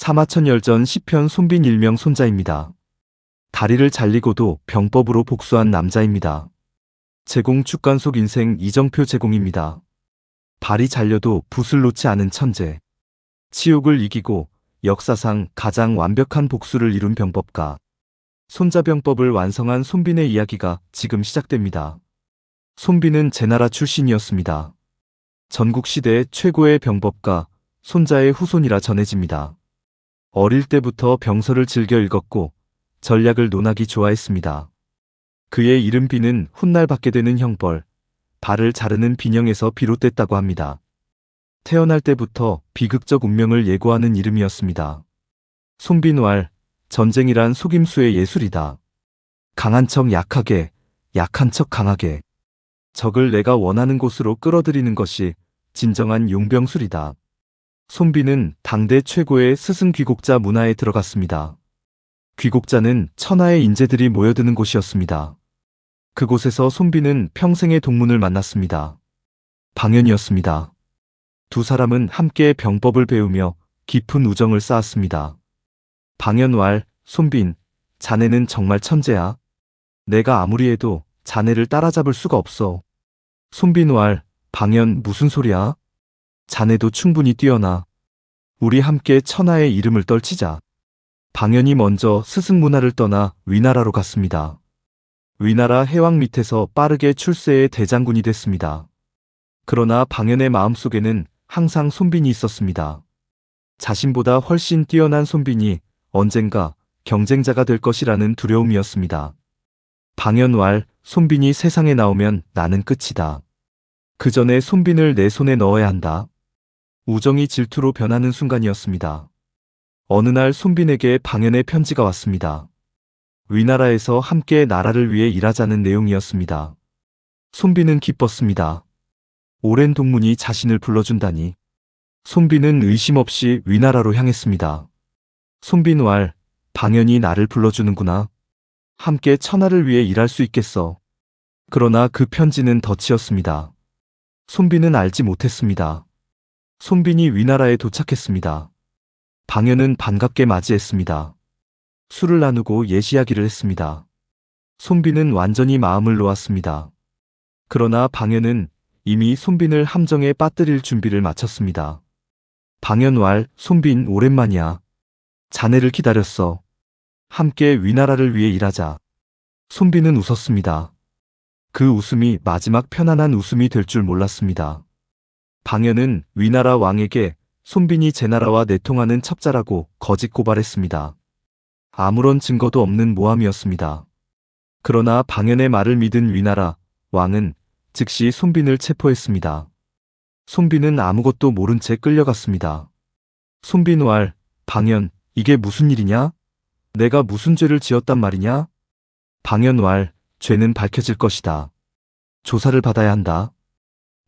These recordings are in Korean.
사마천열전 시편 손빈 일명 손자입니다. 다리를 잘리고도 병법으로 복수한 남자입니다. 제공 축간속 인생 이정표 제공입니다. 발이 잘려도 붓을 놓지 않은 천재. 치욕을 이기고 역사상 가장 완벽한 복수를 이룬 병법가. 손자병법을 완성한 손빈의 이야기가 지금 시작됩니다. 손빈은 제나라 출신이었습니다. 전국시대 최고의 병법가, 손자의 후손이라 전해집니다. 어릴 때부터 병서를 즐겨 읽었고 전략을 논하기 좋아했습니다. 그의 이름비는 훗날 받게 되는 형벌, 발을 자르는 빈형에서 비롯됐다고 합니다. 태어날 때부터 비극적 운명을 예고하는 이름이었습니다. 손빈왈, 전쟁이란 속임수의 예술이다. 강한 척 약하게, 약한 척 강하게. 적을 내가 원하는 곳으로 끌어들이는 것이 진정한 용병술이다. 손빈은 당대 최고의 스승 귀곡자 문화에 들어갔습니다. 귀곡자는 천하의 인재들이 모여드는 곳이었습니다. 그곳에서 손빈은 평생의 동문을 만났습니다. 방연이었습니다. 두 사람은 함께 병법을 배우며 깊은 우정을 쌓았습니다. 방연왈, 손빈, 자네는 정말 천재야. 내가 아무리 해도 자네를 따라잡을 수가 없어. 손빈왈, 방연 무슨 소리야? 자네도 충분히 뛰어나. 우리 함께 천하의 이름을 떨치자. 방연이 먼저 스승 문화를 떠나 위나라로 갔습니다. 위나라 해왕 밑에서 빠르게 출세의 대장군이 됐습니다. 그러나 방연의 마음속에는 항상 손빈이 있었습니다. 자신보다 훨씬 뛰어난 손빈이 언젠가 경쟁자가 될 것이라는 두려움이었습니다. 방연왈, 손빈이 세상에 나오면 나는 끝이다. 그 전에 손빈을 내 손에 넣어야 한다. 우정이 질투로 변하는 순간이었습니다. 어느 날 손빈에게 방연의 편지가 왔습니다. 위나라에서 함께 나라를 위해 일하자는 내용이었습니다. 손빈은 기뻤습니다. 오랜 동문이 자신을 불러준다니. 손빈은 의심 없이 위나라로 향했습니다. 손빈왈, 방연이 나를 불러주는구나. 함께 천하를 위해 일할 수 있겠어. 그러나 그 편지는 덫이었습니다. 손빈은 알지 못했습니다. 손빈이 위나라에 도착했습니다. 방연은 반갑게 맞이했습니다. 술을 나누고 예시하기를 했습니다. 손빈은 완전히 마음을 놓았습니다. 그러나 방연은 이미 손빈을 함정에 빠뜨릴 준비를 마쳤습니다. 방연왈, 손빈 오랜만이야. 자네를 기다렸어. 함께 위나라를 위해 일하자. 손빈은 웃었습니다. 그 웃음이 마지막 편안한 웃음이 될 줄 몰랐습니다. 방연은 위나라 왕에게 손빈이 제나라와 내통하는 첩자라고 거짓 고발했습니다. 아무런 증거도 없는 모함이었습니다. 그러나 방연의 말을 믿은 위나라 왕은 즉시 손빈을 체포했습니다. 손빈은 아무것도 모른 채 끌려갔습니다. 손빈왈, 방연, 이게 무슨 일이냐? 내가 무슨 죄를 지었단 말이냐? 방연왈, 죄는 밝혀질 것이다. 조사를 받아야 한다.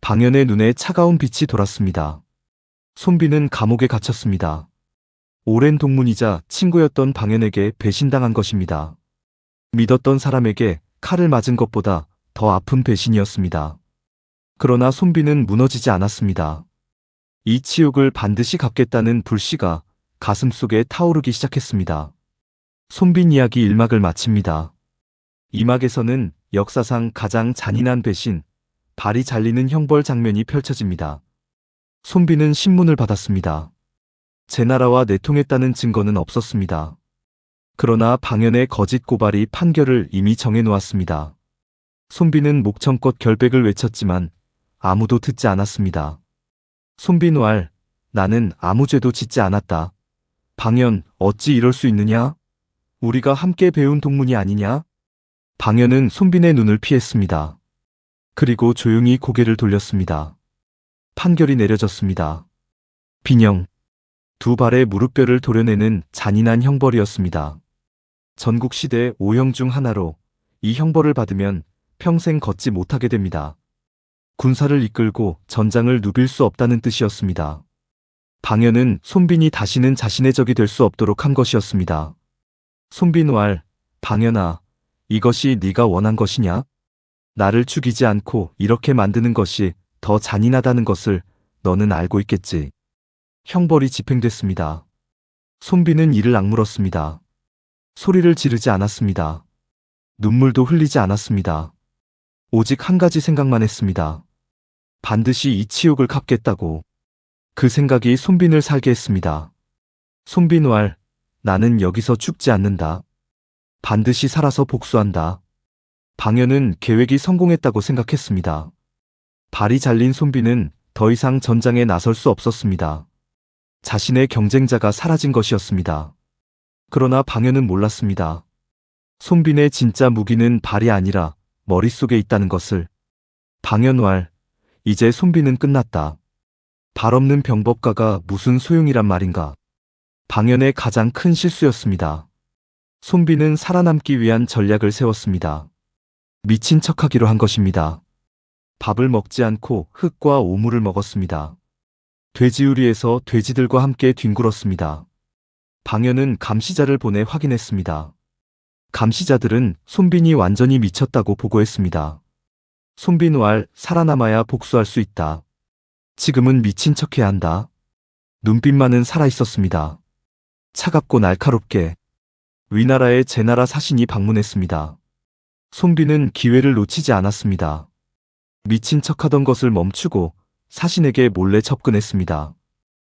방연의 눈에 차가운 빛이 돌았습니다. 손빈은 감옥에 갇혔습니다. 오랜 동문이자 친구였던 방연에게 배신당한 것입니다. 믿었던 사람에게 칼을 맞은 것보다 더 아픈 배신이었습니다. 그러나 손빈은 무너지지 않았습니다. 이 치욕을 반드시 갚겠다는 불씨가 가슴속에 타오르기 시작했습니다. 손빈 이야기 1막을 마칩니다. 2막에서는 역사상 가장 잔인한 배신, 발이 잘리는 형벌 장면이 펼쳐집니다. 손빈은 신문을 받았습니다. 제나라와 내통했다는 증거는 없었습니다. 그러나 방연의 거짓 고발이 판결을 이미 정해놓았습니다. 손빈은 목청껏 결백을 외쳤지만 아무도 듣지 않았습니다. 손빈왈, 나는 아무 죄도 짓지 않았다. 방연, 어찌 이럴 수 있느냐? 우리가 함께 배운 동문이 아니냐? 방연은 손빈의 눈을 피했습니다. 그리고 조용히 고개를 돌렸습니다. 판결이 내려졌습니다. 빈형. 두 발의 무릎뼈를 도려내는 잔인한 형벌이었습니다. 전국시대 5형 중 하나로 이 형벌을 받으면 평생 걷지 못하게 됩니다. 군사를 이끌고 전장을 누빌 수 없다는 뜻이었습니다. 방연은 손빈이 다시는 자신의 적이 될 수 없도록 한 것이었습니다. 손빈왈, 방연아, 이것이 네가 원한 것이냐? 나를 죽이지 않고 이렇게 만드는 것이 더 잔인하다는 것을 너는 알고 있겠지. 형벌이 집행됐습니다. 손빈은 이를 악물었습니다. 소리를 지르지 않았습니다. 눈물도 흘리지 않았습니다. 오직 한 가지 생각만 했습니다. 반드시 이 치욕을 갚겠다고. 그 생각이 손빈을 살게 했습니다. 손빈왈, 나는 여기서 죽지 않는다. 반드시 살아서 복수한다. 방연은 계획이 성공했다고 생각했습니다. 발이 잘린 손빈은 더 이상 전장에 나설 수 없었습니다. 자신의 경쟁자가 사라진 것이었습니다. 그러나 방연은 몰랐습니다. 손빈의 진짜 무기는 발이 아니라 머릿속에 있다는 것을. 방연왈, 이제 손빈은 끝났다. 발 없는 병법가가 무슨 소용이란 말인가. 방연의 가장 큰 실수였습니다. 손빈은 살아남기 위한 전략을 세웠습니다. 미친 척하기로 한 것입니다. 밥을 먹지 않고 흙과 오물을 먹었습니다. 돼지우리에서 돼지들과 함께 뒹굴었습니다. 방연은 감시자를 보내 확인했습니다. 감시자들은 손빈이 완전히 미쳤다고 보고했습니다. 손빈왈, 살아남아야 복수할 수 있다. 지금은 미친 척해야 한다. 눈빛만은 살아있었습니다. 차갑고 날카롭게. 위나라의 제나라 사신이 방문했습니다. 손빈은 기회를 놓치지 않았습니다. 미친 척하던 것을 멈추고 사신에게 몰래 접근했습니다.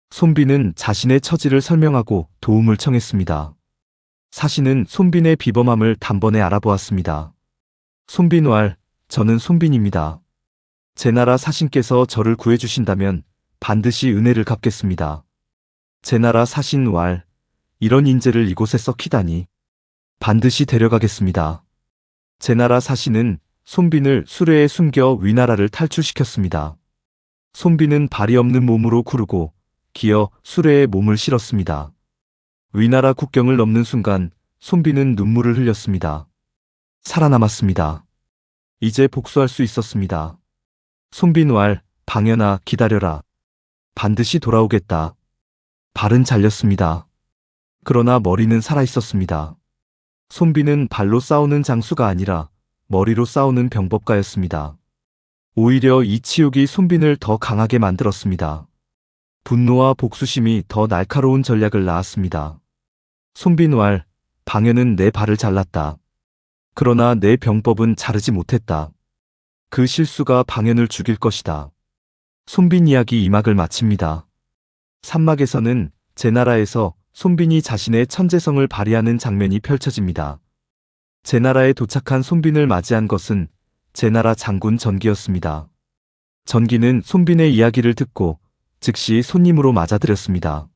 손빈은 자신의 처지를 설명하고 도움을 청했습니다. 사신은 손빈의 비범함을 단번에 알아보았습니다. 손빈왈, 저는 손빈입니다. 제나라 사신께서 저를 구해주신다면 반드시 은혜를 갚겠습니다. 제나라 사신왈, 이런 인재를 이곳에 썩히다니. 반드시 데려가겠습니다. 제나라 사신은 손빈을 수레에 숨겨 위나라를 탈출시켰습니다. 손빈은 발이 없는 몸으로 구르고 기어 수레에 몸을 실었습니다. 위나라 국경을 넘는 순간 손빈은 눈물을 흘렸습니다. 살아남았습니다. 이제 복수할 수 있었습니다. 손빈왈, 방연아, 기다려라. 반드시 돌아오겠다. 발은 잘렸습니다. 그러나 머리는 살아있었습니다. 손빈은 발로 싸우는 장수가 아니라 머리로 싸우는 병법가였습니다. 오히려 이 치욕이 손빈을 더 강하게 만들었습니다. 분노와 복수심이 더 날카로운 전략을 낳았습니다. 손빈왈, 방연은 내 발을 잘랐다. 그러나 내 병법은 자르지 못했다. 그 실수가 방연을 죽일 것이다. 손빈 이야기 2막을 마칩니다. 3막에서는 제나라에서 손빈이 자신의 천재성을 발휘하는 장면이 펼쳐집니다. 제나라에 도착한 손빈을 맞이한 것은 제나라 장군 전기였습니다. 전기는 손빈의 이야기를 듣고 즉시 손님으로 맞아들였습니다.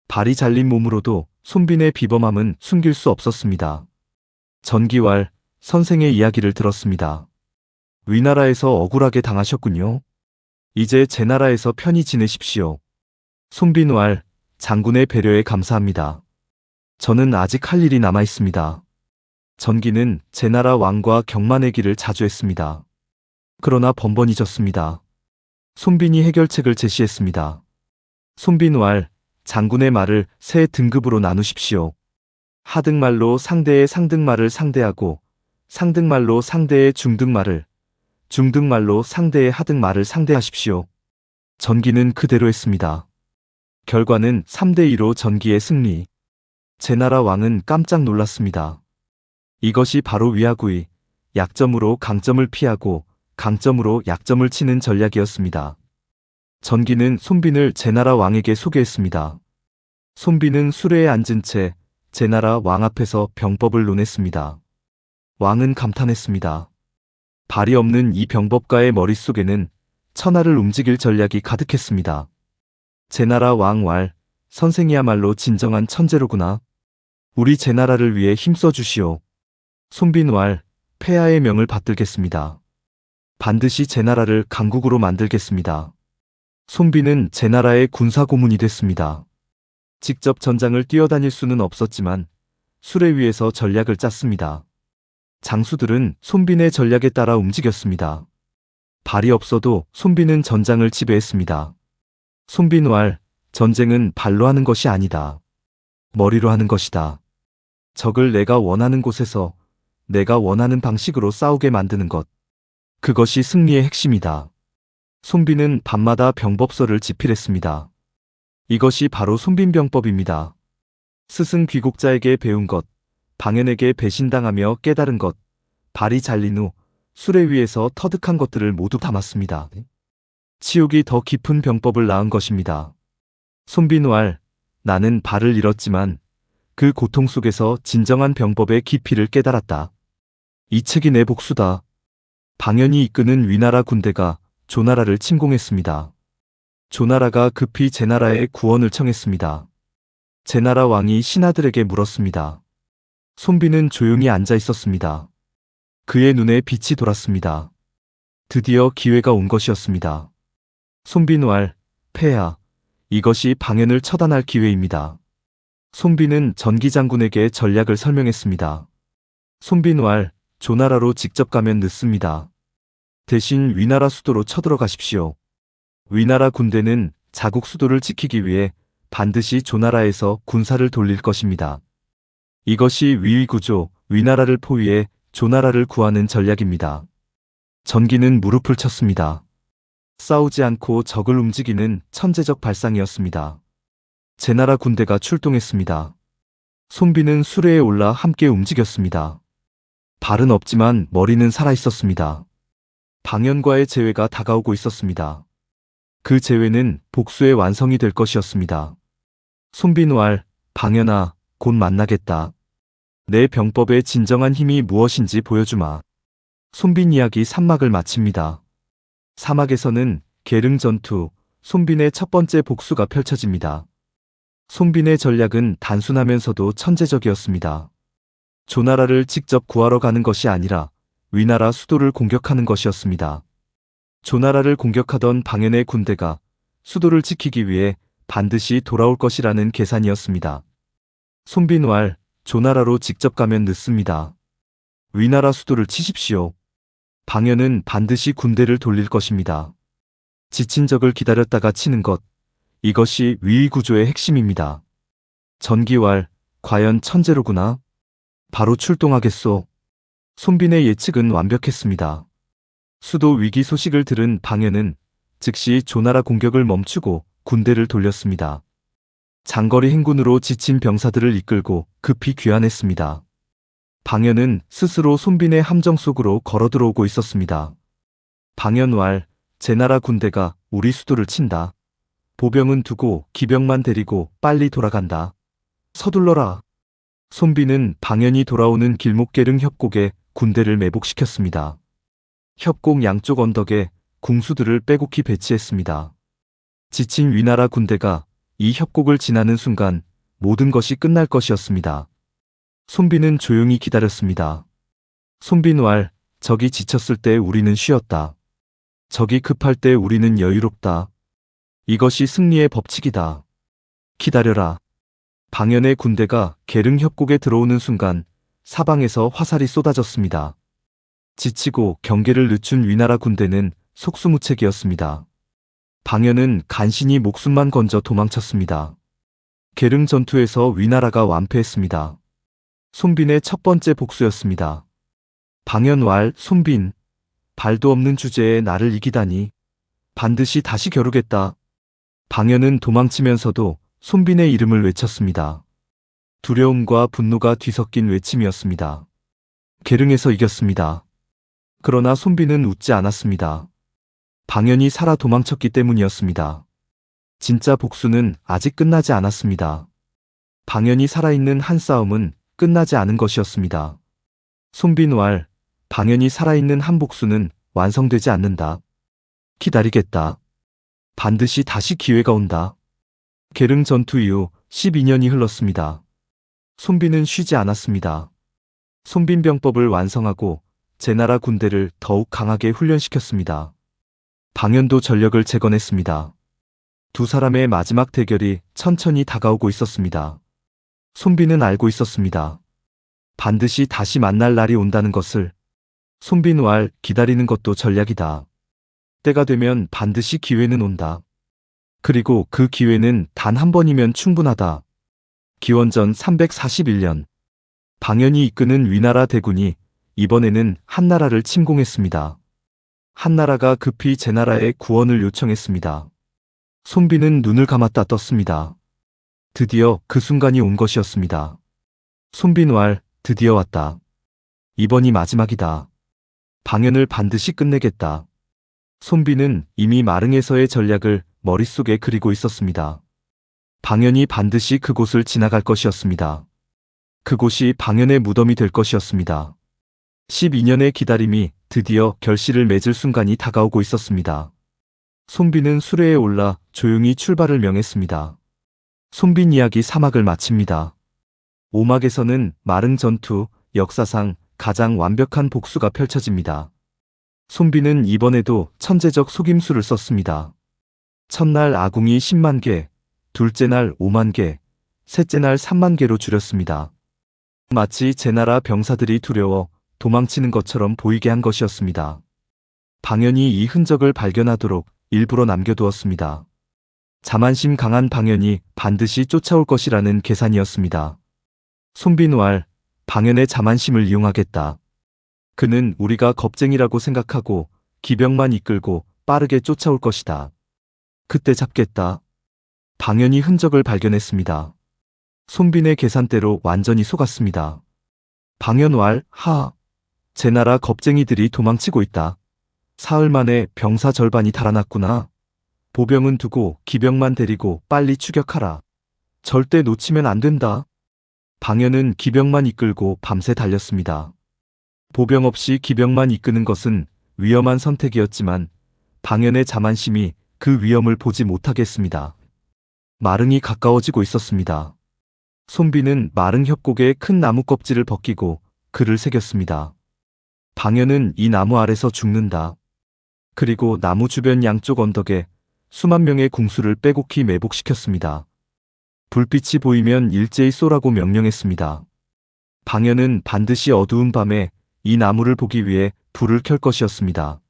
발이 잘린 몸으로도 손빈의 비범함은 숨길 수 없었습니다. 전기왈, 선생의 이야기를 들었습니다. 위나라에서 억울하게 당하셨군요. 이제 제나라에서 편히 지내십시오. 손빈왈, 장군의 배려에 감사합니다. 저는 아직 할 일이 남아 있습니다. 전기는 제나라 왕과 경마내기를 자주 했습니다. 그러나 번번이 졌습니다. 손빈이 해결책을 제시했습니다. 손빈왈, 장군의 말을 세 등급으로 나누십시오. 하등말로 상대의 상등말을 상대하고, 상등말로 상대의 중등말을, 중등말로 상대의 하등말을 상대하십시오. 전기는 그대로 했습니다. 결과는 3대2로 전기의 승리. 제나라 왕은 깜짝 놀랐습니다. 이것이 바로 위하구이, 약점으로 강점을 피하고 강점으로 약점을 치는 전략이었습니다. 전기는 손빈을 제나라 왕에게 소개했습니다. 손빈은 수레에 앉은 채 제나라 왕 앞에서 병법을 논했습니다. 왕은 감탄했습니다. 발이 없는 이 병법가의 머릿속에는 천하를 움직일 전략이 가득했습니다. 제나라 왕왈, 선생이야말로 진정한 천재로구나. 우리 제나라를 위해 힘써 주시오. 손빈왈, 폐하의 명을 받들겠습니다. 반드시 제나라를 강국으로 만들겠습니다. 손빈은 제나라의 군사고문이 됐습니다. 직접 전장을 뛰어다닐 수는 없었지만 수레 위에서 전략을 짰습니다. 장수들은 손빈의 전략에 따라 움직였습니다. 발이 없어도 손빈은 전장을 지배했습니다. 손빈왈, 전쟁은 발로 하는 것이 아니다. 머리로 하는 것이다. 적을 내가 원하는 곳에서 내가 원하는 방식으로 싸우게 만드는 것. 그것이 승리의 핵심이다. 손빈은 밤마다 병법서를 집필했습니다. 이것이 바로 손빈병법입니다. 스승 귀국자에게 배운 것, 방연에게 배신당하며 깨달은 것, 발이 잘린 후 수레 위에서 터득한 것들을 모두 담았습니다. 치욕이 더 깊은 병법을 낳은 것입니다. 손비노알, 나는 발을 잃었지만 그 고통 속에서 진정한 병법의 깊이를 깨달았다. 이 책이 내 복수다. 방연이 이끄는 위나라 군대가 조나라를 침공했습니다. 조나라가 급히 제나라의 구원을 청했습니다. 제나라 왕이 신하들에게 물었습니다. 손비는 조용히 앉아 있었습니다. 그의 눈에 빛이 돌았습니다. 드디어 기회가 온 것이었습니다. 손비노알, 폐하, 이것이 방연을 처단할 기회입니다. 손비는 전기장군에게 전략을 설명했습니다. 손비노알, 조나라로 직접 가면 늦습니다. 대신 위나라 수도로 쳐들어가십시오. 위나라 군대는 자국 수도를 지키기 위해 반드시 조나라에서 군사를 돌릴 것입니다. 이것이 위위구조, 위나라를 포위해 조나라를 구하는 전략입니다. 전기는 무릎을 쳤습니다. 싸우지 않고 적을 움직이는 천재적 발상이었습니다. 제나라 군대가 출동했습니다. 손비는 수레에 올라 함께 움직였습니다. 발은 없지만 머리는 살아있었습니다. 방연과의 재회가 다가오고 있었습니다. 그 재회는 복수의 완성이 될 것이었습니다. 손비노알, 방연아, 곧 만나겠다. 내 병법의 진정한 힘이 무엇인지 보여주마. 손빈 이야기 3막을 마칩니다. 사막에서는 계릉 전투, 손빈의 첫 번째 복수가 펼쳐집니다. 손빈의 전략은 단순하면서도 천재적이었습니다. 조나라를 직접 구하러 가는 것이 아니라 위나라 수도를 공격하는 것이었습니다. 조나라를 공격하던 방연의 군대가 수도를 지키기 위해 반드시 돌아올 것이라는 계산이었습니다. 손비노알, 조나라로 직접 가면 늦습니다. 위나라 수도를 치십시오. 방연은 반드시 군대를 돌릴 것입니다. 지친 적을 기다렸다가 치는 것, 이것이 위위구조의 핵심입니다. 전기왈, 과연 천재로구나. 바로 출동하겠소. 손빈의 예측은 완벽했습니다. 수도 위기 소식을 들은 방연은 즉시 조나라 공격을 멈추고 군대를 돌렸습니다. 장거리 행군으로 지친 병사들을 이끌고 급히 귀환했습니다. 방연은 스스로 손빈의 함정 속으로 걸어 들어오고 있었습니다. 방연왈, 제나라 군대가 우리 수도를 친다. 보병은 두고 기병만 데리고 빨리 돌아간다. 서둘러라. 손빈은 방연이 돌아오는 길목계릉 협곡에 군대를 매복시켰습니다. 협곡 양쪽 언덕에 궁수들을 빼곡히 배치했습니다. 지친 위나라 군대가 이 협곡을 지나는 순간 모든 것이 끝날 것이었습니다. 손빈은 조용히 기다렸습니다. 손빈왈, 적이 지쳤을 때 우리는 쉬었다. 적이 급할 때 우리는 여유롭다. 이것이 승리의 법칙이다. 기다려라. 방연의 군대가 계릉 협곡에 들어오는 순간 사방에서 화살이 쏟아졌습니다. 지치고 경계를 늦춘 위나라 군대는 속수무책이었습니다. 방연은 간신히 목숨만 건져 도망쳤습니다. 계릉 전투에서 위나라가 완패했습니다. 손빈의 첫 번째 복수였습니다. 방연왈, 손빈, 발도 없는 주제에 나를 이기다니. 반드시 다시 겨루겠다. 방연은 도망치면서도 손빈의 이름을 외쳤습니다. 두려움과 분노가 뒤섞인 외침이었습니다. 계릉에서 이겼습니다. 그러나 손빈은 웃지 않았습니다. 방연이 살아 도망쳤기 때문이었습니다. 진짜 복수는 아직 끝나지 않았습니다. 방연이 살아있는 한 싸움은 끝나지 않은 것이었습니다. 손빈왈, 방연이 살아있는 한 복수는 완성되지 않는다. 기다리겠다. 반드시 다시 기회가 온다. 계릉 전투 이후 12년이 흘렀습니다. 손빈은 쉬지 않았습니다. 손빈 병법을 완성하고 제나라 군대를 더욱 강하게 훈련시켰습니다. 방연도 전력을 재건했습니다. 두 사람의 마지막 대결이 천천히 다가오고 있었습니다. 손빈은 알고 있었습니다. 반드시 다시 만날 날이 온다는 것을. 손빈왈, 기다리는 것도 전략이다. 때가 되면 반드시 기회는 온다. 그리고 그 기회는 단 한 번이면 충분하다. 기원전 341년 방연이 이끄는 위나라 대군이 이번에는 한나라를 침공했습니다. 한나라가 급히 제나라의 구원을 요청했습니다. 손빈은 눈을 감았다 떴습니다. 드디어 그 순간이 온 것이었습니다. 손빈왈, 드디어 왔다. 이번이 마지막이다. 방연을 반드시 끝내겠다. 손빈은 이미 마릉에서의 전략을 머릿속에 그리고 있었습니다. 방연이 반드시 그곳을 지나갈 것이었습니다. 그곳이 방연의 무덤이 될 것이었습니다. 12년의 기다림이 드디어 결실을 맺을 순간이 다가오고 있었습니다. 손빈은 수레에 올라 조용히 출발을 명했습니다. 손빈 이야기 3막을 마칩니다. 5막에서는 마릉 전투, 역사상 가장 완벽한 복수가 펼쳐집니다. 손빈은 이번에도 천재적 속임수를 썼습니다. 첫날 아궁이 10만 개, 둘째 날 5만 개, 셋째 날 3만 개로 줄였습니다. 마치 제나라 병사들이 두려워 도망치는 것처럼 보이게 한 것이었습니다. 방연이 이 흔적을 발견하도록 일부러 남겨두었습니다. 자만심 강한 방연이 반드시 쫓아올 것이라는 계산이었습니다. 손빈왈, 방연의 자만심을 이용하겠다. 그는 우리가 겁쟁이라고 생각하고 기병만 이끌고 빠르게 쫓아올 것이다. 그때 잡겠다. 방연이 흔적을 발견했습니다. 손빈의 계산대로 완전히 속았습니다. 방연왈, 제나라 겁쟁이들이 도망치고 있다. 사흘 만에 병사 절반이 달아났구나. 보병은 두고 기병만 데리고 빨리 추격하라. 절대 놓치면 안 된다. 방연은 기병만 이끌고 밤새 달렸습니다. 보병 없이 기병만 이끄는 것은 위험한 선택이었지만 방연의 자만심이 그 위험을 보지 못하겠습니다. 마릉이 가까워지고 있었습니다. 손빈은 마릉 협곡에 큰 나무 껍질을 벗기고 글을 새겼습니다. 방연은 이 나무 아래서 죽는다. 그리고 나무 주변 양쪽 언덕에 수만 명의 궁수를 빼곡히 매복시켰습니다. 불빛이 보이면 일제히 쏘라고 명령했습니다. 방연은 반드시 어두운 밤에 이 나무를 보기 위해 불을 켤 것이었습니다.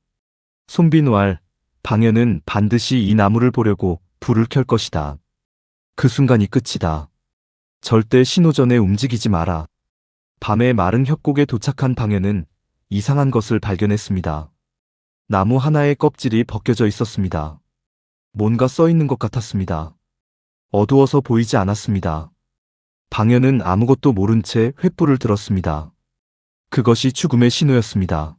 손빈왈, 방연은 반드시 이 나무를 보려고 불을 켤 것이다. 그 순간이 끝이다. 절대 신호전에 움직이지 마라. 밤에 마릉 협곡에 도착한 방연은 이상한 것을 발견했습니다. 나무 하나의 껍질이 벗겨져 있었습니다. 뭔가 써 있는 것 같았습니다. 어두워서 보이지 않았습니다. 방연은 아무것도 모른 채 횃불을 들었습니다. 그것이 죽음의 신호였습니다.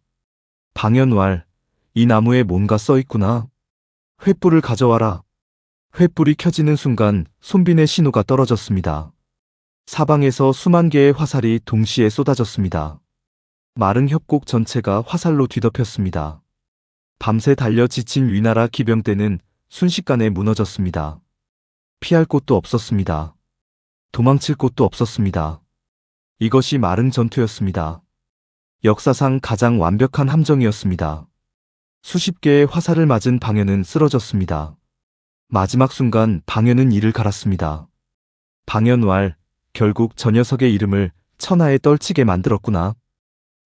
방연왈, 이 나무에 뭔가 써 있구나. 횃불을 가져와라. 횃불이 켜지는 순간 손빈의 신호가 떨어졌습니다. 사방에서 수만 개의 화살이 동시에 쏟아졌습니다. 마릉 협곡 전체가 화살로 뒤덮였습니다. 밤새 달려 지친 위나라 기병대는 순식간에 무너졌습니다. 피할 곳도 없었습니다. 도망칠 곳도 없었습니다. 이것이 마릉 전투였습니다. 역사상 가장 완벽한 함정이었습니다. 수십 개의 화살을 맞은 방연은 쓰러졌습니다. 마지막 순간 방연은 이를 갈았습니다. 방연왈, 결국 저 녀석의 이름을 천하에 떨치게 만들었구나.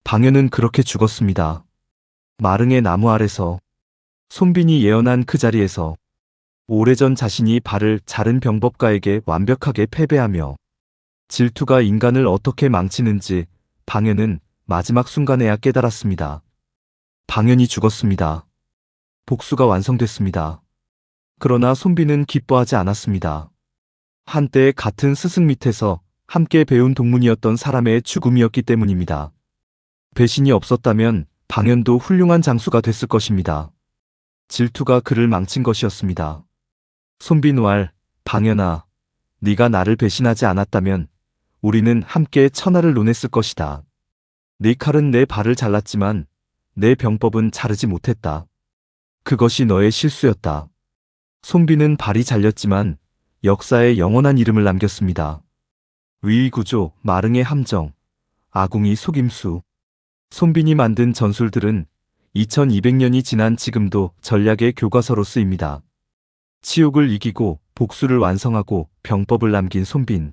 방연은 그렇게 죽었습니다. 마릉의 나무 아래서, 손빈이 예언한 그 자리에서, 오래전 자신이 발을 자른 병법가에게 완벽하게 패배하며 질투가 인간을 어떻게 망치는지 방연은 마지막 순간에야 깨달았습니다. 방연이 죽었습니다. 복수가 완성됐습니다. 그러나 손빈은 기뻐하지 않았습니다. 한때 같은 스승 밑에서 함께 배운 동문이었던 사람의 죽음이었기 때문입니다. 배신이 없었다면 방연도 훌륭한 장수가 됐을 것입니다. 질투가 그를 망친 것이었습니다. 손빈왈, 방연아, 네가 나를 배신하지 않았다면 우리는 함께 천하를 논했을 것이다. 네 칼은 내 발을 잘랐지만 내 병법은 자르지 못했다. 그것이 너의 실수였다. 손빈은 발이 잘렸지만 역사에 영원한 이름을 남겼습니다. 위의구조, 마릉의 함정, 아궁이 속임수. 손빈이 만든 전술들은 2200년이 지난 지금도 전략의 교과서로 쓰입니다. 치욕을 이기고 복수를 완성하고 병법을 남긴 손빈.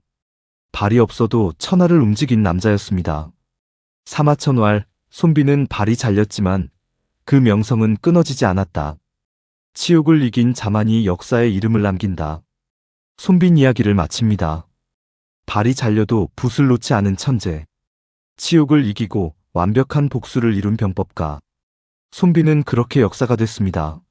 발이 없어도 천하를 움직인 남자였습니다. 사마천왈, 손빈은 발이 잘렸지만 그 명성은 끊어지지 않았다. 치욕을 이긴 자만이 역사에 이름을 남긴다. 손빈 이야기를 마칩니다. 발이 잘려도 붓을 놓지 않은 천재. 치욕을 이기고 완벽한 복수를 이룬 병법가. 손빈은 그렇게 역사가 됐습니다.